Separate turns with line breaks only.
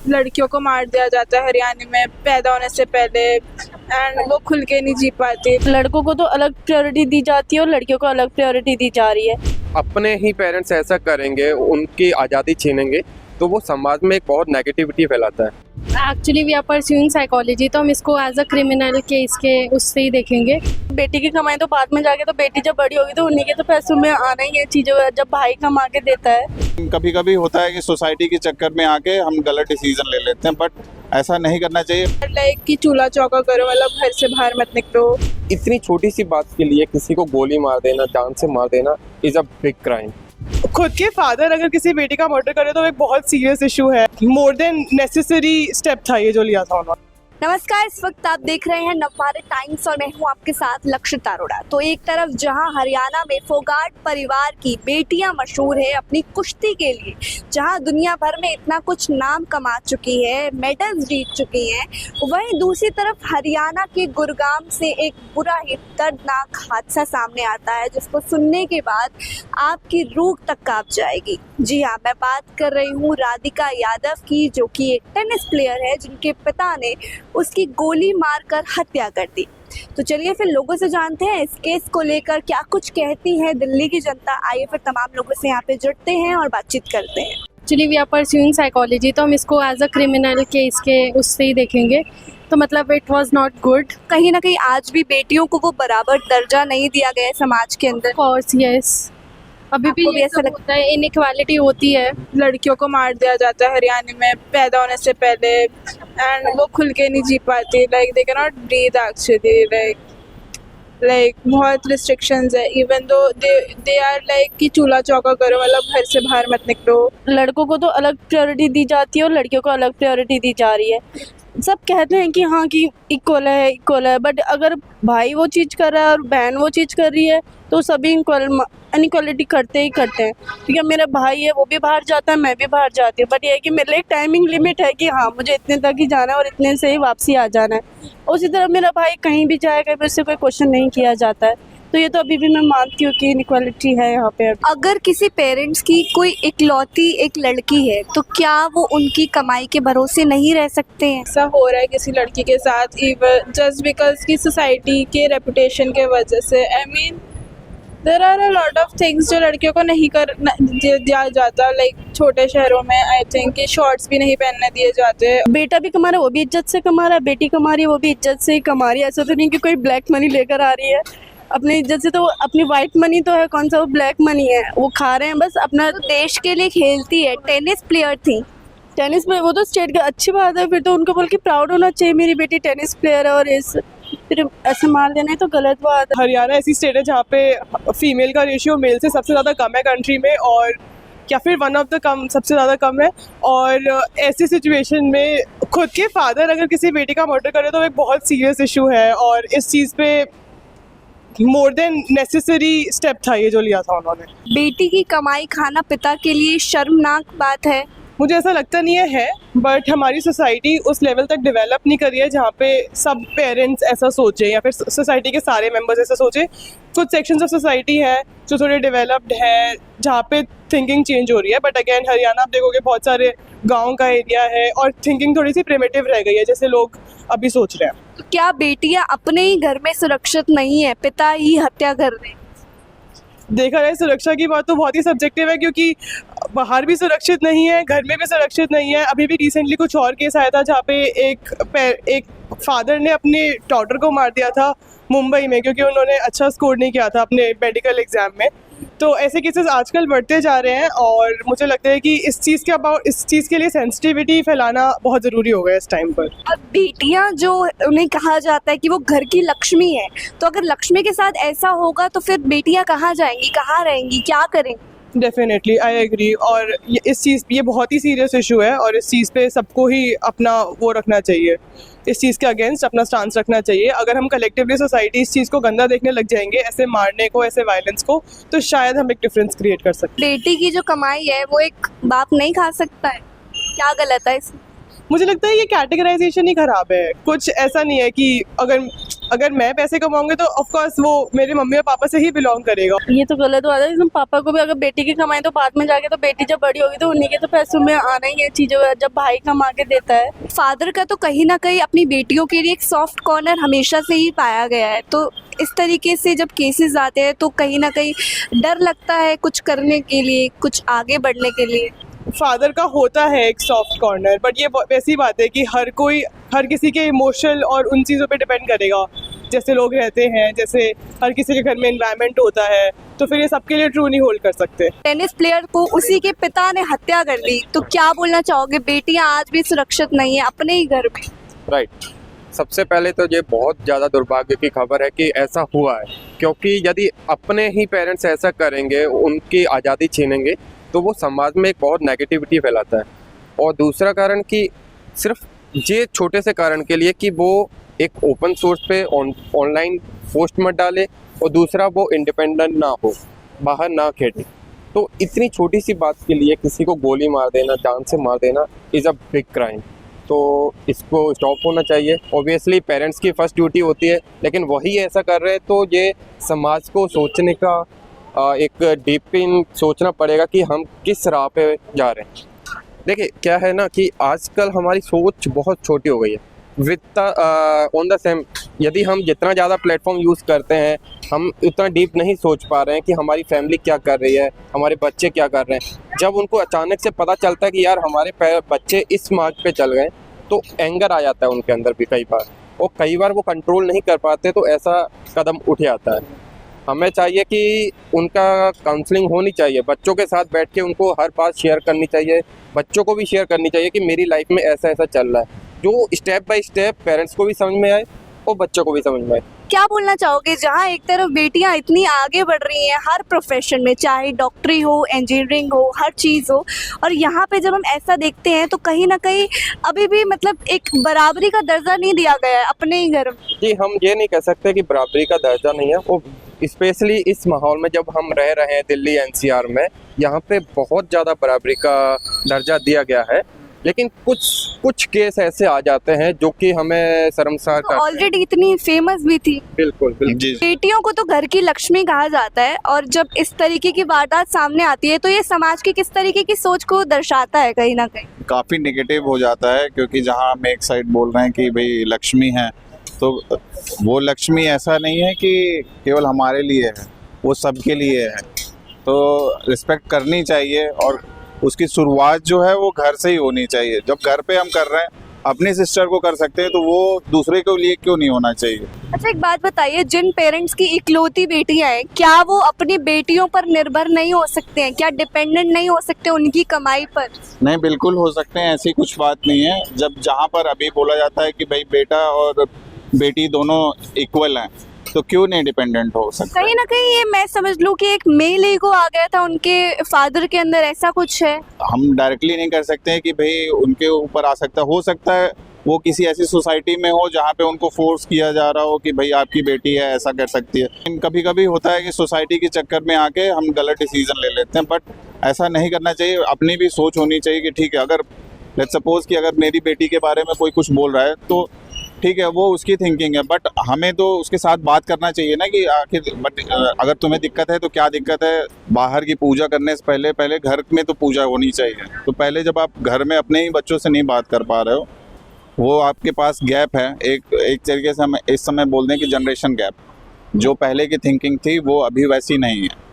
लड़कियों को मार दिया जाता है हरियाणा में पैदा होने से पहले, एंड वो खुल के नहीं जी पाती।
लड़कों को तो अलग प्रायोरिटी दी जाती है और लड़कियों को अलग प्रायोरिटी दी जा रही है।
अपने ही पेरेंट्स ऐसा करेंगे, उनकी आज़ादी छीनेंगे तो वो समाज में एक बहुत नेगेटिविटी फैलाता है।
Actually we are pursuing psychology, तो हम इसको एज अ क्रिमिनल केस के उससे ही देखेंगे।
बेटी की कमाई तो बाद में जाके, तो बेटी जब बड़ी होगी तो उन्हीं के तो पैसों में आना ही है चीज़ों, जब भाई कमा के देता है।
कभी कभी होता है कि सोसाइटी के चक्कर में आके हम गलत डिसीजन ले लेते हैं, बट ऐसा नहीं करना चाहिए।
लाइक कि चूल्हा चौका करो, मतलब घर से बाहर मत निकलो।
इतनी छोटी सी बात के लिए किसी को गोली मार देना, जान से मार देना इज़ अ बिग क्राइम।
खुद के फादर अगर किसी बेटी का मर्डर करे तो एक बहुत सीरियस इशू है। मोर देन नेसेसरी स्टेप था ये जो लिया था उन्होंने।
नमस्कार, इस वक्त आप देख रहे हैं नवभारत टाइम्स और मैं हूं आपके साथ लक्षिता अरोड़ा। तो एक तरफ जहां हरियाणा में फोगाट परिवार की बेटियां मशहूर है अपनी कुश्ती के लिए, जहां दुनिया भर में इतना कुछ नाम कमा चुकी है, मेडल्स जीत चुकी हैं, वहीं दूसरी तरफ हरियाणा के गुरुग्राम से एक बुरा ही दर्दनाक हादसा सामने आता है जिसको सुनने के बाद आपकी रूह तक कांप जाएगी। जी हाँ, मैं बात कर रही हूँ राधिका यादव की, जो कि एक टेनिस प्लेयर है जिनके पिता ने उसकी गोली मारकर हत्या कर दी। तो चलिए फिर लोगों से जानते हैं इस केस को लेकर क्या कुछ कहती है दिल्ली की जनता। आइए फिर तमाम लोगों से यहाँ पे जुड़ते हैं और बातचीत करते हैं।
Actually we are pursuing psychology, तो हम इसको एज अ क्रिमिनल केस के उससे ही देखेंगे। तो मतलब इट वाज नॉट गुड।
कहीं ना कहीं आज भी बेटियों को वो बराबर दर्जा नहीं दिया गया है समाज के अंदर।
कोर्स यस, अभी भी
आपको भी ऐसा
ऐसा लगता है, इनइक्वालिटी होती है।
लड़कियों को मार दिया जाता है हरियाणा में पैदा होने से पहले, एंड वो खुल के नहीं जी पाती। Like they can not breathe actually, like बहुत रिस्ट्रिक्शंस है। Even though they are like कि चूल्हा चौका करो, मतलब घर से बाहर मत निकलो।
लड़कों को तो अलग प्रायोरिटी दी जाती है और लड़कियों को अलग प्रायोरिटी दी जा रही है। सब कहते हैं कि हाँ कि इक्वल है, बट अगर भाई वो चीज़ कर रहा है और बहन वो चीज़ कर रही है तो सभी इनइक्वालिटी करते ही करते हैं। ठीक है, मेरा भाई है वो भी बाहर जाता है, मैं भी बाहर जाती हूँ, बट ये है कि मेरे लिए एक टाइमिंग लिमिट है कि हाँ मुझे इतने तक ही जाना है और इतने से ही वापसी आ जाना है। उसी तरह मेरा भाई कहीं भी जाएगा, फिर उससे कोई क्वेश्चन नहीं किया जाता है। तो ये तो अभी भी मैं मानती हूँ कि इनइक्वालिटी है यहाँ पे।
अगर किसी पेरेंट्स की कोई इकलौती एक लड़की है तो क्या वो उनकी कमाई के भरोसे नहीं रह सकते हैं?
ऐसा हो रहा है किसी लड़की के साथ, इवन जस्ट बिकॉज की सोसाइटी के रेपुटेशन के वजह से। I mean there are a lot of things जो लड़कियों को नहीं कर दिया जाता। लाइक छोटे शहरों में आई थिंक कि शॉर्ट्स भी नहीं पहनने दिए जाते।
बेटा भी कमा रहा है, वो भी इज्जत से कमा रहा है, बेटी कमा रही है, वो भी इज्जत से ही कमा रही है। ऐसा तो नहीं कि कोई ब्लैक मनी लेकर आ रही है अपनी इज्जत से। तो अपनी वाइट मनी तो है, कौन सा वो ब्लैक मनी है, वो खा रहे हैं बस अपना।
तो देश के लिए खेलती है, टेनिस प्लेयर थी।
टेनिस में वो तो स्टेट का अच्छी बात है, फिर तो उनको बोल के प्राउड होना चाहिए मेरी बेटी टेनिस प्लेयर है। और फिर ऐसे मार देना है तो गलत बात है।
हरियाणा ऐसी स्टेट है जहाँ पे फीमेल का रेशियो मेल से सबसे ज़्यादा कम है कंट्री में, और या फिर वन ऑफ द कम, सबसे ज़्यादा कम है। और ऐसी सिचुएशन में खुद के फादर अगर किसी बेटी का मर्डर करे तो एक बहुत सीरियस इशू है, और इस चीज़ पे मोर देन नेसेसरी स्टेप था ये जो लिया था उन्होंने।
बेटी की कमाई खाना पिता के लिए शर्मनाक बात है।
मुझे ऐसा लगता नहीं है, बट हमारी सोसाइटी उस लेवल तक डेवलप नहीं करी है जहाँ पे सब पेरेंट्स ऐसा सोचें या फिर सोसाइटी के सारे मेंबर्स ऐसा सोचें। कुछ सेक्शंस ऑफ सोसाइटी है जो थोड़े डेवलप्ड है जहाँ पे थिंकिंग चेंज हो रही है, बट अगेन हरियाणा आप देखोगे बहुत सारे गांव का एरिया है और थिंकिंग थोड़ी सी प्रिमिटिव रह गई है जैसे लोग अभी सोच रहे हैं।
तो क्या बेटियां अपने ही घर में सुरक्षित नहीं है, पिता ही हत्या कर रहे हैं?
देखा जाए सुरक्षा की बात तो बहुत ही सब्जेक्टिव है, क्योंकि बाहर भी सुरक्षित नहीं है, घर में भी सुरक्षित नहीं है। अभी भी रिसेंटली कुछ और केस आया था जहाँ पे एक फादर ने अपने डॉटर को मार दिया था मुंबई में, क्योंकि उन्होंने अच्छा स्कोर नहीं किया था अपने मेडिकल एग्जाम में। तो ऐसे केसेस आजकल बढ़ते जा रहे हैं और मुझे लगता है कि इस चीज़ के लिए सेंसिटिविटी फैलाना बहुत ज़रूरी हो गया इस टाइम पर।
अब बेटियां जो उन्हें कहा जाता है कि वो घर की लक्ष्मी है, तो अगर लक्ष्मी के साथ ऐसा होगा तो फिर बेटियां कहाँ जाएंगी, कहाँ रहेंगी, क्या करेंगी?
डेफिनेटली आई एग्री, और ये बहुत ही सीरियस इशू है और इस चीज़ पे सबको ही अपना वो रखना चाहिए, इस चीज़ के अगेंस्ट अपना स्टांस रखना चाहिए। अगर हम कलेक्टिवली सोसाइटी इस चीज़ को गंदा देखने लग जाएंगे, ऐसे मारने को, ऐसे वायलेंस को, तो शायद हम एक डिफरेंस क्रिएट कर सकते हैं।
बेटी की जो कमाई है वो एक बाप नहीं खा सकता है, क्या गलत है इसमें?
मुझे लगता है ये कैटेगराइजेशन ही खराब है। कुछ ऐसा नहीं है कि अगर अगर मैं पैसे कमाऊंगी तो ऑफ कोर्स वो मेरे मम्मी और पापा से ही बिलोंग करेगा।
ये तो गलत बात है। इसमें पापा को भी अगर बेटी की कमाई तो बाद में जाके तो बेटी जब बड़ी होगी तो उन्हीं के तो पैसों में आना ही है चीज़ों, जब भाई कमा के देता है।
फादर का तो कहीं ना कहीं अपनी बेटियों के लिए एक सॉफ्ट कॉर्नर हमेशा से ही पाया गया है, तो इस तरीके से जब केसेस आते हैं तो कहीं ना कहीं डर लगता है कुछ करने के लिए, कुछ आगे बढ़ने के लिए।
फादर का होता है एक सॉफ्ट कॉर्नर, बट ये वैसी बात है कि हर किसी के इमोशनल और उन चीज़ों पे डिपेंड करेगा जैसे लोग रहते हैं, जैसे हर किसी के घर में एनवायरनमेंट होता है, तो फिर ये सबके लिए ट्रू नहीं होल्ड कर सकते।
टेनिस प्लेयर को उसी के पिता ने हत्या कर दी, तो क्या बोलना चाहोगे? बेटियां आज भी सुरक्षित नहीं है अपने ही घर में।
राइट। सबसे पहले तो ये बहुत ज़्यादा दुर्भाग्य की खबर है कि ऐसा हुआ है, क्योंकि यदि अपने ही पेरेंट्स ऐसा करेंगे, उनकी आज़ादी छीनेंगे, तो वो समाज में एक बहुत नेगेटिविटी फैलाता है। और दूसरा कारण कि सिर्फ ये छोटे से कारण के लिए कि वो एक ओपन सोर्स पे ऑनलाइन पोस्ट मत डाले, और दूसरा वो इंडिपेंडेंट ना हो, बाहर ना खेले, तो इतनी छोटी सी बात के लिए किसी को गोली मार देना, जान से मार देना इज़ अ बिग क्राइम। तो इसको स्टॉप होना चाहिए। ऑब्वियसली पेरेंट्स की फर्स्ट ड्यूटी होती है, लेकिन वही ऐसा कर रहे हैं तो ये समाज को सोचने का एक डीप इन सोचना पड़ेगा कि हम किस राह पे जा रहे हैं। देखिए क्या है ना कि आजकल हमारी सोच बहुत छोटी हो गई है। विद ऑन द सेम, यदि हम जितना ज़्यादा प्लेटफॉर्म यूज़ करते हैं, हम उतना डीप नहीं सोच पा रहे हैं कि हमारी फैमिली क्या कर रही है, हमारे बच्चे क्या कर रहे हैं। जब उनको अचानक से पता चलता है कि यार हमारे बच्चे इस मार्ग पे चल गए, तो एंगर आ जाता है उनके अंदर भी कई बार, और कई बार वो कंट्रोल नहीं कर पाते, तो ऐसा कदम उठ जाता है। हमें चाहिए कि उनका काउंसलिंग होनी चाहिए, बच्चों के साथ बैठ के उनको हर बात शेयर करनी चाहिए, बच्चों को भी शेयर करनी चाहिए कि मेरी लाइफ में ऐसा ऐसा चल रहा है, जो स्टेप बाय स्टेप पेरेंट्स को भी समझ में आए और बच्चों को भी समझ में आए।
क्या बोलना चाहोगे, जहाँ एक तरफ बेटियां इतनी आगे बढ़ रही हैं हर प्रोफेशन में, चाहे डॉक्टरी हो, इंजीनियरिंग हो, हर चीज़ हो, और यहाँ पे जब हम ऐसा देखते हैं तो कहीं ना कहीं अभी भी मतलब एक बराबरी का दर्जा नहीं दिया गया है अपने ही घर में।
जी, हम ये नहीं कह सकते कि बराबरी का दर्जा नहीं है, वो स्पेशली इस माहौल में जब हम रह रहे हैं दिल्ली एनसीआर में, यहाँ पे बहुत ज़्यादा बराबरी का दर्जा दिया गया है, लेकिन कुछ केस ऐसे आ जाते हैं जो कि हमें शर्मसार करते हैं।
ऑलरेडी इतनी फेमस भी थी।
बिल्कुल बिल्कुल।
जी।
बेटियों को तो घर की लक्ष्मी कहा जाता है, और जब इस तरीके की वारदात सामने आती है तो ये समाज की किस तरीके की सोच को दर्शाता है? कहीं ना कहीं
काफ़ी नेगेटिव हो जाता है, क्योंकि जहाँ हम एक साइड बोल रहे हैं कि भाई लक्ष्मी है, तो वो लक्ष्मी ऐसा नहीं है कि केवल हमारे लिए है, वो सबके लिए है। तो रिस्पेक्ट करनी चाहिए, और उसकी शुरुआत जो है वो घर से ही होनी चाहिए। जब घर पे हम कर रहे हैं, अपनी सिस्टर को कर सकते हैं, तो वो दूसरे के लिए क्यों नहीं होना चाहिए?
अच्छा, एक बात बताइए, जिन पेरेंट्स की इकलौती बेटियां हैं, क्या वो अपनी बेटियों पर निर्भर नहीं हो सकते हैं? क्या डिपेंडेंट नहीं हो सकते उनकी कमाई पर?
नहीं, बिल्कुल हो सकते हैं, ऐसी कुछ बात नहीं है। जब जहाँ पर अभी बोला जाता है कि भाई बेटा और बेटी दोनों इक्वल हैं, तो क्यों नहीं डिपेंडेंट हो सकता?
कहीं ना कहीं ये मैं समझ लूँ कि एक मेल ईगो आ गया था उनके फादर के अंदर, ऐसा कुछ है।
हम डायरेक्टली नहीं कर सकते हैं कि भाई उनके ऊपर आ सकता है। हो सकता है वो किसी ऐसी सोसाइटी में हो जहाँ पे उनको फोर्स किया जा रहा हो कि भाई आपकी बेटी है, ऐसा कर सकती है। लेकिन कभी कभी होता है कि सोसाइटी के चक्कर में आके हम गलत डिसीजन ले लेते हैं, बट ऐसा नहीं करना चाहिए। अपनी भी सोच होनी चाहिए कि ठीक है, अगर लेट्स सपोज कि अगर मेरी बेटी के बारे में कोई कुछ बोल रहा है तो ठीक है, वो उसकी थिंकिंग है, बट हमें तो उसके साथ बात करना चाहिए ना कि आखिर बट अगर तुम्हें दिक्कत है तो क्या दिक्कत है। बाहर की पूजा करने से पहले घर में तो पूजा होनी चाहिए। तो पहले जब आप घर में अपने ही बच्चों से नहीं बात कर पा रहे हो, वो आपके पास गैप है। एक तरीके से हम इस समय बोल दें कि जनरेशन गैप, जो पहले की थिंकिंग थी वो अभी वैसी नहीं है।